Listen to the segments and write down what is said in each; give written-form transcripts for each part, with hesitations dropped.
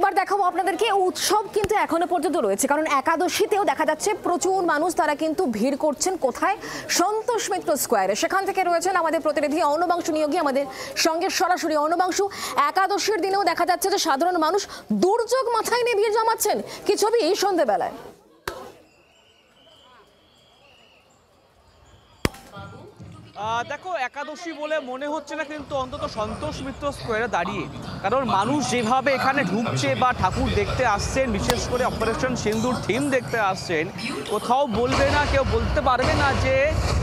এবার দেখাবো আপনাদেরকে উৎসব কিন্তু এখনো পর্যন্ত রয়েছে, কারণ একাদশীতেও দেখা যাচ্ছে প্রচুর মানুষ তারা কিন্তু ভিড় করছেন। কোথায়? সন্তোষ মিত্র স্কোয়ারে। সেখান থেকে রয়েছেন আমাদের প্রতিনিধি অর্ণবাংশু নিয়োগী আমাদের সঙ্গে সরাসরি। অর্ণবাংশু, একাদশীর দিনেও দেখা যাচ্ছে যে সাধারণ মানুষ দুর্যোগ মাথায় নিয়ে ভিড় জমাচ্ছেন, কি ছবি এই সন্ধ্যেবেলায়? দেখো, একাদশী বলে মনে হচ্ছে না কিন্তু অন্তত সন্তোষ মিত্র স্কোয়ারে দাঁড়িয়ে, কারণ মানুষ যেভাবে এখানে ঢুকছে বা ঠাকুর দেখতে আসছেন, বিশেষ করে অপারেশন সিন্দুর থিম দেখতে আসছেন, কোথাও বলবে না, কেউ বলতে পারবে না যে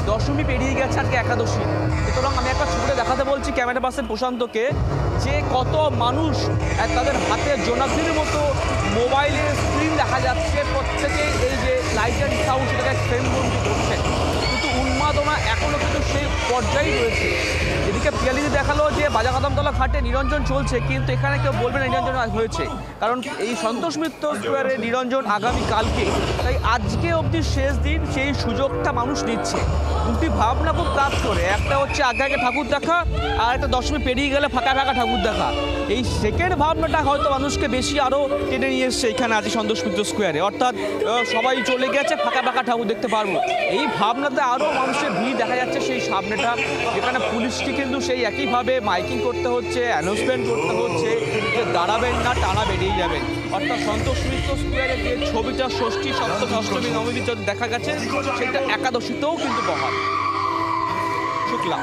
দশমী পেরিয়ে গেছে আজকে একাদশী। সুতরাং আমি একটা ছবিটা দেখাতে বলছি ক্যামেরা পার্সন প্রশান্তকে, যে কত মানুষ তাদের হাতে জোনাকির মতো মোবাইলের স্ক্রিন দেখা যাচ্ছে, প্রত্যেকে এই যে লাইট অ্যান্ড সাউন্ড সেটাকে ফ্রেমবন্দি করছে। কিন্তু উন্মাদনা এখনও কিন্তু সেই পর্যায়ে রয়েছে। এদিকে পিয়ালিতে দেখালো যে বাজাকাদমতলা ঘাটে নিরঞ্জন চলছে, কিন্তু এখানে কেউ বলবে না নিরঞ্জন হয়েছে, কারণ এই সন্তোষ মিত্র স্কোয়ারে নিরঞ্জন আগামীকালকে। তাই আজকে অবধি শেষ দিন, সেই সুযোগটা মানুষ নিচ্ছে। দুটি ভাবনা খুব কাজ করে, একটা হচ্ছে আগে আগে ঠাকুর দেখা, আর একটা দশমী পেরিয়ে গেলে ফাঁকা ফাঁকা ঠাকুর দেখা। এই সেকেন্ড ভাবনাটা হয়তো মানুষকে বেশি আরও টেনে নিয়ে এসছে এখানে আজ সন্তোষ মিত্র স্কোয়ারে, অর্থাৎ সবাই চলে গেছে, ফাঁকা ফাঁকা ঠাকুর দেখতে পারবো। এই ভাবনাতে আরও মানুষের ভিড় দেখা যাচ্ছে। সেই সামনেটা যেখানে পুলিশকে কিন্তু সেই একইভাবে মাইকিং করতে হচ্ছে, অ্যানাউন্সমেন্ট করতে হচ্ছে যে দাঁড়াবেন না, টানা বেরিয়ে যাবেন। অর্থাৎ সন্তোষ মিত্র স্কোয়ারে যে ছবিটা ষষ্ঠী, সপ্তমী, অষ্টমী, নবমী দেখা গেছে, সেটা একাদশীতেও কিন্তু বহাল। শুক্লা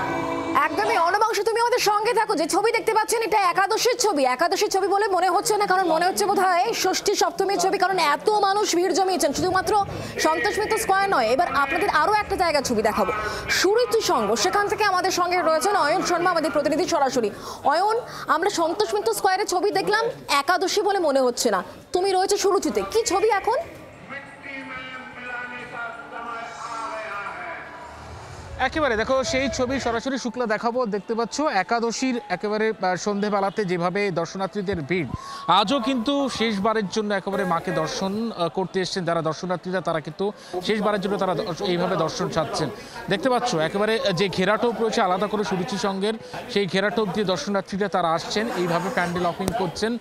একদমই। অর্ণবাংশু, তুমি আমাদের সঙ্গে থাকো। যে ছবি দেখতে পাচ্ছেন এটা একাদশীর ছবি। একাদশীর ছবি বলে মনে হচ্ছে না, কারণ মনে হচ্ছে বোধহয় ষষ্ঠী সপ্তমীর ছবি, কারণ এত মানুষ ভিড় জমিয়েছেন। শুধুমাত্র সন্তোষ মিত্র স্কোয়ার নয়, এবার আপনাদের আরও একটা জায়গা ছবি দেখাবো, সুরুচি সংঘ। সেখান থেকে আমাদের সঙ্গে রয়েছেন অয়ন শর্মা, আমাদের প্রতিনিধি সরাসরি। অয়ন, আমরা সন্তোষ মিত্র স্কোয়ারের ছবি দেখলাম, একাদশী বলে মনে হচ্ছে না, তুমি রয়েছে সুরুচিতে, কি ছবি এখন? একেবারে দেখো, সেই ছবি সরাসরি শুক্লা দেখাবো। দেখতে পাচ্ছ একাদশীর একেবারে সন্ধেবেলাতে যেভাবে দর্শনার্থীদের ভিড়, আজও কিন্তু শেষবারের জন্য একেবারে মাকে দর্শন করতে এসছেন যারা দর্শনার্থীরা, তারা কিন্তু শেষবারের জন্য তারা এইভাবে দর্শন চাচ্ছেন। দেখতে পাচ্ছ একেবারে যে ঘেরাটোপ রয়েছে আলাদা করে সুরুচি সংঘের, সেই ঘেরাটোপ দিয়ে দর্শনার্থীরা তারা আসছেন, এইভাবে প্যান্ডেল হপিং করছেন,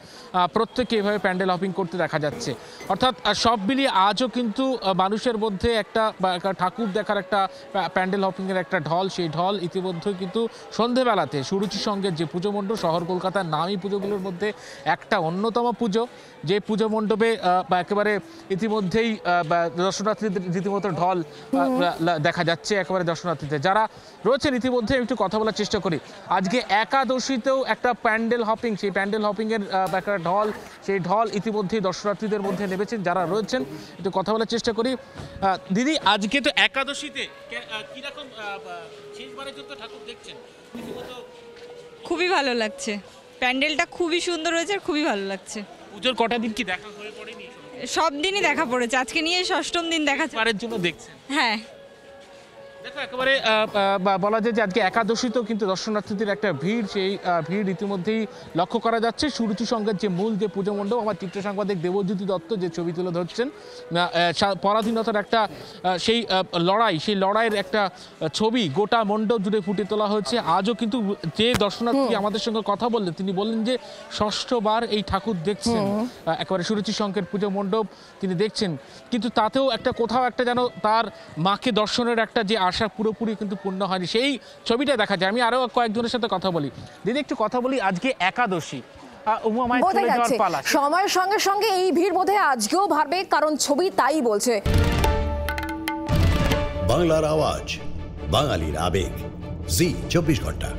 প্রত্যেকে এইভাবে প্যান্ডেল হপিং করতে দেখা যাচ্ছে। অর্থাৎ সব মিলিয়ে আজও কিন্তু মানুষের মধ্যে একটা ঠাকুর দেখার একটা প্যান্ডেল হপিং এর একটা ঢল, সেই ঢল ইতিমধ্যে কিন্তু সন্ধেবেলাতে সুরুচি সংঘের যে পুজো মণ্ডপ, শহর কলকাতার নামী পুজোগুলোর মধ্যে একটা অন্যতম পুজো, যে পুজো মণ্ডপে একেবারে ইতিমধ্যেই দর্শনার্থীদের রীতিমতো ঢল দেখা যাচ্ছে। একেবারে দর্শনার্থীদের যারা রয়েছেন ইতিমধ্যে একটু কথা বলার চেষ্টা করি। আজকে একাদশীতেও একটা প্যান্ডেল হপিং, সেই প্যান্ডেল হপিং এর একটা ঢল, সেই ঢল ইতিমধ্যেই দর্শনার্থীদের মধ্যে নেমেছেন যারা রয়েছেন। একটু কথা বলার চেষ্টা করি। দিদি, আজকে তো একাদশীতে কিরকম শেষবারের জন্য ঠাকুর দেখছেন? খুবই ভালো লাগছে, প্যান্ডেলটা খুবই সুন্দর হয়েছে আর খুবই ভালো লাগছে। পুজোর কটা দিন কি দেখা হয়ে পড়েনি? সব দিনই দেখা পড়েছে, আজকে নিয়ে ষষ্ঠম দিন দেখা পারের জন্য দেখছেন। হ্যাঁ দেখো, একেবারে বলা যায় যে আজকে একাদশীতেও কিন্তু দর্শনার্থীদের একটা ভিড়, সেই ভিড় ইতিমধ্যেই লক্ষ্য করা যাচ্ছে। সুরুচি সংঘের যে মূল যে পুজো মণ্ডপ, আমার চিত্র সাংবাদিক দেবজ্যোতি দত্ত যে ছবি তুলে ধরছেন, পরাধীনতার একটা সেই লড়াই, সেই লড়াইয়ের একটা ছবি গোটা মণ্ডপ জুড়ে ফুটিয়ে তোলা হয়েছে। আজও কিন্তু যে দর্শনার্থী আমাদের সঙ্গে কথা বললেন, তিনি বললেন যে ষষ্ঠবার এই ঠাকুর দেখছেন, একেবারে সুরুচি সংঘের পুজো মণ্ডপ তিনি দেখছেন, কিন্তু তাতেও একটা কোথাও একটা যেন তার মাকে দর্শনের একটা যে আশা পুরোপুরি কিন্তু পূর্ণ হয়নি, সেই ছবিটা দেখা যায়। আমি আরো কয়েকজনের সাথে কথা বলি। দিদি, একটু কথা বলি, আজকে একাদশী, সময়ের সঙ্গে সঙ্গে এই ভিড় বোধহয় আজকেও বাড়বে, কারণ ছবি তাই বলছে। বাংলার আওয়াজ, বাঙালির আবেগ, জি 24 ঘন্টা।